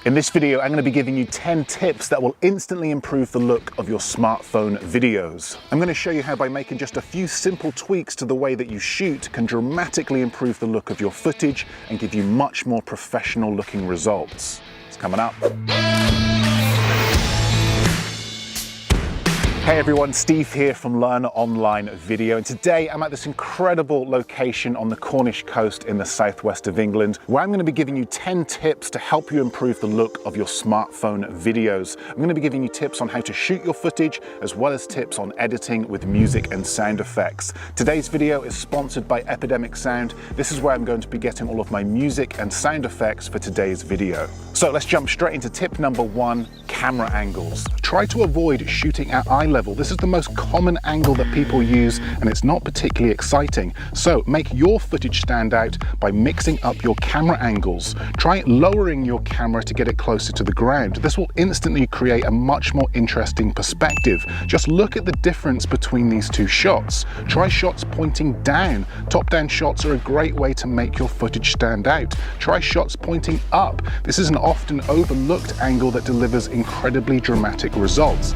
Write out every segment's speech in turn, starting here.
In this video, I'm going to be giving you 10 tips that will instantly improve the look of your smartphone videos. I'm going to show you how by making just a few simple tweaks to the way that you shoot can dramatically improve the look of your footage and give you much more professional looking results. It's coming up. Hey everyone, Steve here from Learn Online Video, and today I'm at this incredible location on the Cornish coast in the southwest of England, where I'm going to be giving you 10 tips to help you improve the look of your smartphone videos. I'm going to be giving you tips on how to shoot your footage, as well as tips on editing with music and sound effects. Today's video is sponsored by Epidemic Sound. This is where I'm going to be getting all of my music and sound effects for today's video. So let's jump straight into tip number 1, camera angles. Try to avoid shooting at eye level. This is the most common angle that people use, and it's not particularly exciting. So make your footage stand out by mixing up your camera angles. Try lowering your camera to get it closer to the ground. This will instantly create a much more interesting perspective. Just look at the difference between these two shots. Try shots pointing down. Top-down shots are a great way to make your footage stand out. Try shots pointing up. This is an often overlooked angle that delivers incredibly dramatic results.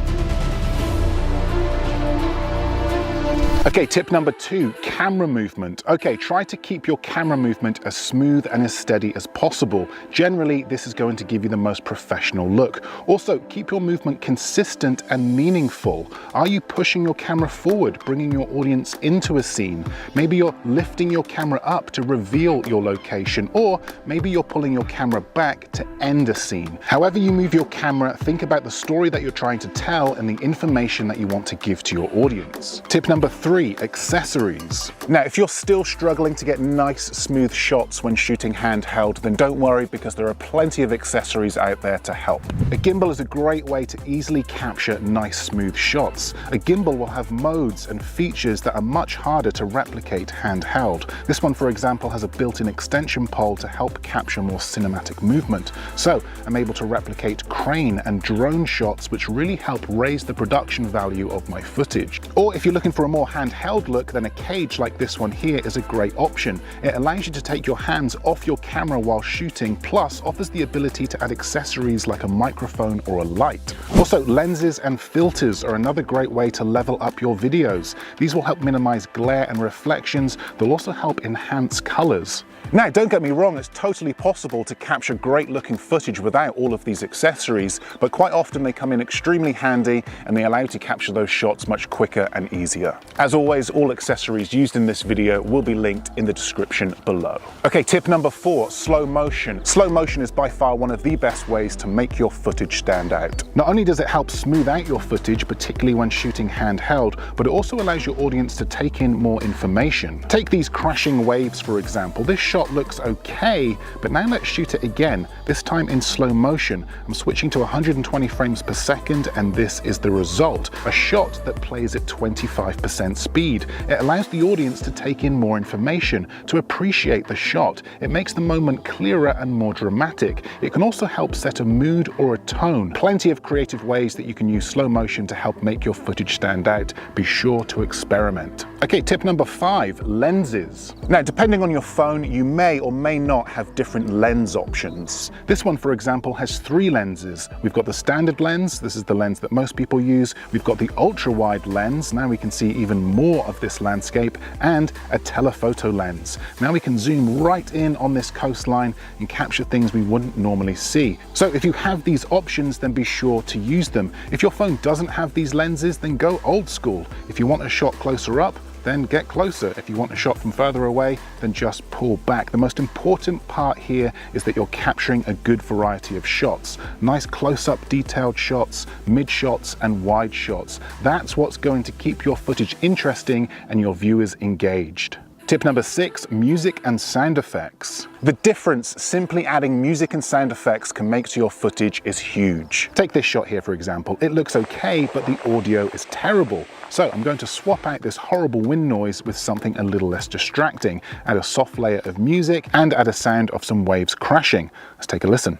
Okay, tip number 2, camera movement. Okay, try to keep your camera movement as smooth and as steady as possible. Generally, this is going to give you the most professional look. Also, keep your movement consistent and meaningful. Are you pushing your camera forward, bringing your audience into a scene? Maybe you're lifting your camera up to reveal your location, or maybe you're pulling your camera back to end a scene. However you move your camera, think about the story that you're trying to tell and the information that you want to give to your audience. Tip number 3, accessories. Now, if you're still struggling to get nice, smooth shots when shooting handheld, then don't worry, because there are plenty of accessories out there to help. A gimbal is a great way to easily capture nice, smooth shots. A gimbal will have modes and features that are much harder to replicate handheld. This one, for example, has a built-in extension pole to help capture more cinematic movement. So I'm able to replicate crane and drone shots, which really help raise the production value of my footage. Or if you're looking for a more handheld look, then a cage like this one here is a great option. It allows you to take your hands off your camera while shooting, plus offers the ability to add accessories like a microphone or a light. Also, lenses and filters are another great way to level up your videos. These will help minimize glare and reflections. They'll also help enhance colors. Now, don't get me wrong, it's totally possible to capture great looking footage without all of these accessories, but quite often they come in extremely handy and they allow you to capture those shots much quicker and easier. As always, all accessories used in this video will be linked in the description below. Okay, tip number 4, slow motion. Slow motion is by far one of the best ways to make your footage stand out. Not only does it help smooth out your footage, particularly when shooting handheld, but it also allows your audience to take in more information. Take these crashing waves, for example. This shot looks okay, but now let's shoot it again, this time in slow motion. I'm switching to 120 frames per second, and this is the result. A shot that plays at 25% speed. It allows the audience to take in more information, to appreciate the shot. It makes the moment clearer and more dramatic. It can also help set a mood or a tone. Plenty of creative ways that you can use slow motion to help make your footage stand out. Be sure to experiment. Okay, tip number 5, lenses. Now, depending on your phone, you may or may not have different lens options. This one, for example, has 3 lenses. We've got the standard lens. This is the lens that most people use. We've got the ultra-wide lens. Now we can see even more of this landscape, and a telephoto lens. Now we can zoom right in on this coastline and capture things we wouldn't normally see. So if you have these options, then be sure to use them. If your phone doesn't have these lenses, then go old school. If you want a shot closer up, then get closer. If you want a shot from further away, then just pull back. The most important part here is that you're capturing a good variety of shots. Nice close-up detailed shots, mid shots, and wide shots. That's what's going to keep your footage interesting and your viewers engaged. Tip number 6, music and sound effects. The difference simply adding music and sound effects can make to your footage is huge. Take this shot here, for example. It looks okay, but the audio is terrible. So I'm going to swap out this horrible wind noise with something a little less distracting, add a soft layer of music, and add a sound of some waves crashing. Let's take a listen.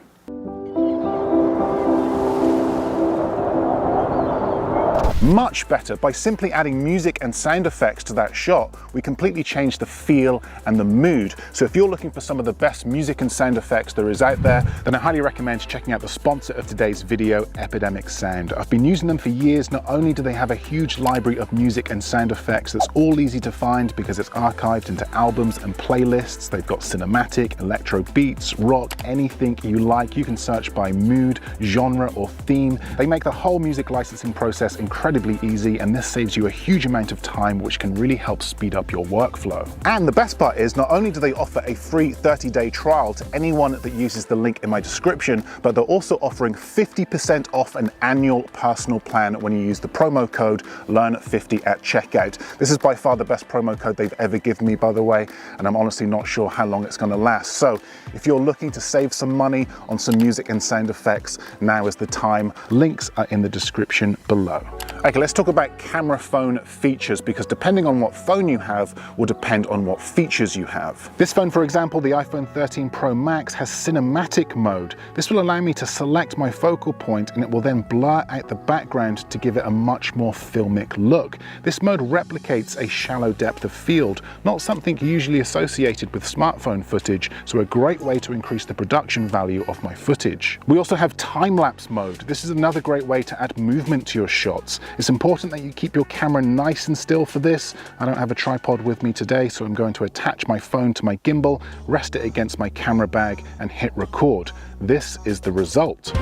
Much better. By simply adding music and sound effects to that shot, we completely change the feel and the mood. So if you're looking for some of the best music and sound effects there is out there, then I highly recommend checking out the sponsor of today's video, Epidemic Sound. I've been using them for years. Not only do they have a huge library of music and sound effects that's all easy to find because it's archived into albums and playlists, they've got cinematic, electro beats, rock, anything you like. You can search by mood, genre, or theme. They make the whole music licensing process incredibly easy, and this saves you a huge amount of time, which can really help speed up your workflow. And the best part is, not only do they offer a free 30-day trial to anyone that uses the link in my description, but they're also offering 50% off an annual personal plan when you use the promo code LEARN50 at checkout. This is by far the best promo code they've ever given me, by the way, and I'm honestly not sure how long it's going to last. So if you're looking to save some money on some music and sound effects, now is the time. Links are in the description below. Okay, let's talk about camera phone features, because depending on what phone you have will depend on what features you have. This phone, for example, the iPhone 13 Pro Max, has cinematic mode. This will allow me to select my focal point and it will then blur out the background to give it a much more filmic look. This mode replicates a shallow depth of field, not something usually associated with smartphone footage, so a great way to increase the production value of my footage. We also have time-lapse mode. This is another great way to add movement to your shots. It's important that you keep your camera nice and still for this. I don't have a tripod with me today, so I'm going to attach my phone to my gimbal, rest it against my camera bag, and hit record. This is the result.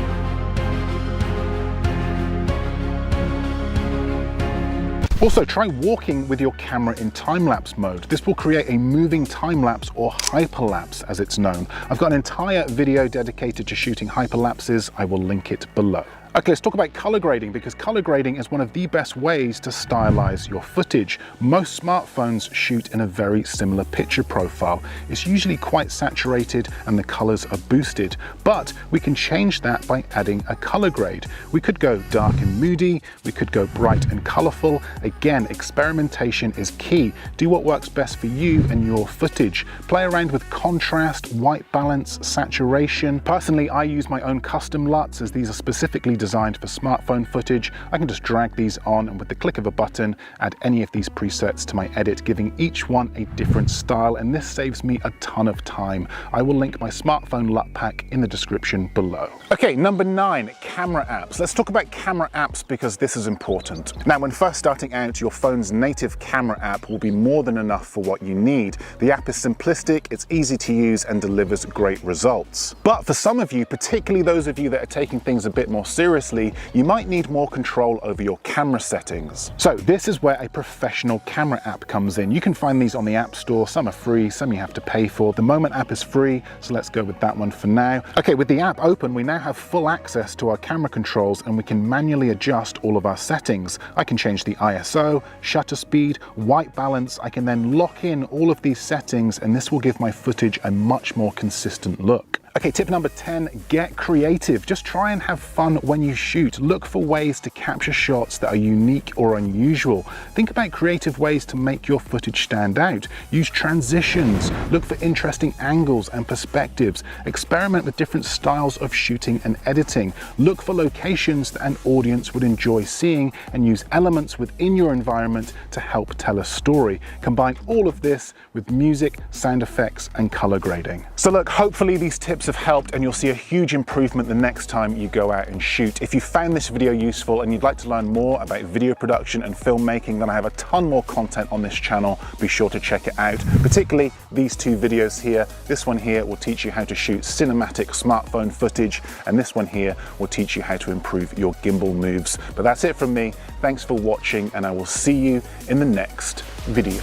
Also, try walking with your camera in time-lapse mode. This will create a moving time-lapse, or hyperlapse as it's known. I've got an entire video dedicated to shooting hyperlapses. I will link it below. Okay, let's talk about color grading, because color grading is one of the best ways to stylize your footage. Most smartphones shoot in a very similar picture profile. It's usually quite saturated and the colors are boosted, but we can change that by adding a color grade. We could go dark and moody, we could go bright and colorful. Again, experimentation is key. Do what works best for you and your footage. Play around with contrast, white balance, saturation. Personally, I use my own custom LUTs, as these are specifically designed for smartphone footage. I can just drag these on and with the click of a button add any of these presets to my edit, giving each one a different style, and this saves me a ton of time. I will link my Smartphone LUT Pack in the description below. Okay, number 9, camera apps. Let's talk about camera apps, because this is important. Now, when first starting out, your phone's native camera app will be more than enough for what you need. The app is simplistic, it's easy to use, and delivers great results. But for some of you, particularly those of you that are taking things a bit more seriously, you might need more control over your camera settings. So this is where a professional camera app comes in. You can find these on the App Store. Some are free, some you have to pay for. The Moment app is free, so let's go with that one for now. Okay, with the app open, we now have full access to our camera controls, and we can manually adjust all of our settings. I can change the ISO, shutter speed, white balance. I can then lock in all of these settings, and this will give my footage a much more consistent look. Okay, tip number 10, get creative. Just try and have fun when you shoot. Look for ways to capture shots that are unique or unusual. Think about creative ways to make your footage stand out. Use transitions. Look for interesting angles and perspectives. Experiment with different styles of shooting and editing. Look for locations that an audience would enjoy seeing, and use elements within your environment to help tell a story. Combine all of this with music, sound effects, and color grading. So look, hopefully these tips have helped, and you'll see a huge improvement the next time you go out and shoot. If you found this video useful and you'd like to learn more about video production and filmmaking, then I have a ton more content on this channel. Be sure to check it out, particularly these 2 videos here. This one here will teach you how to shoot cinematic smartphone footage, and this one here will teach you how to improve your gimbal moves. But that's it from me. Thanks for watching, and I will see you in the next video.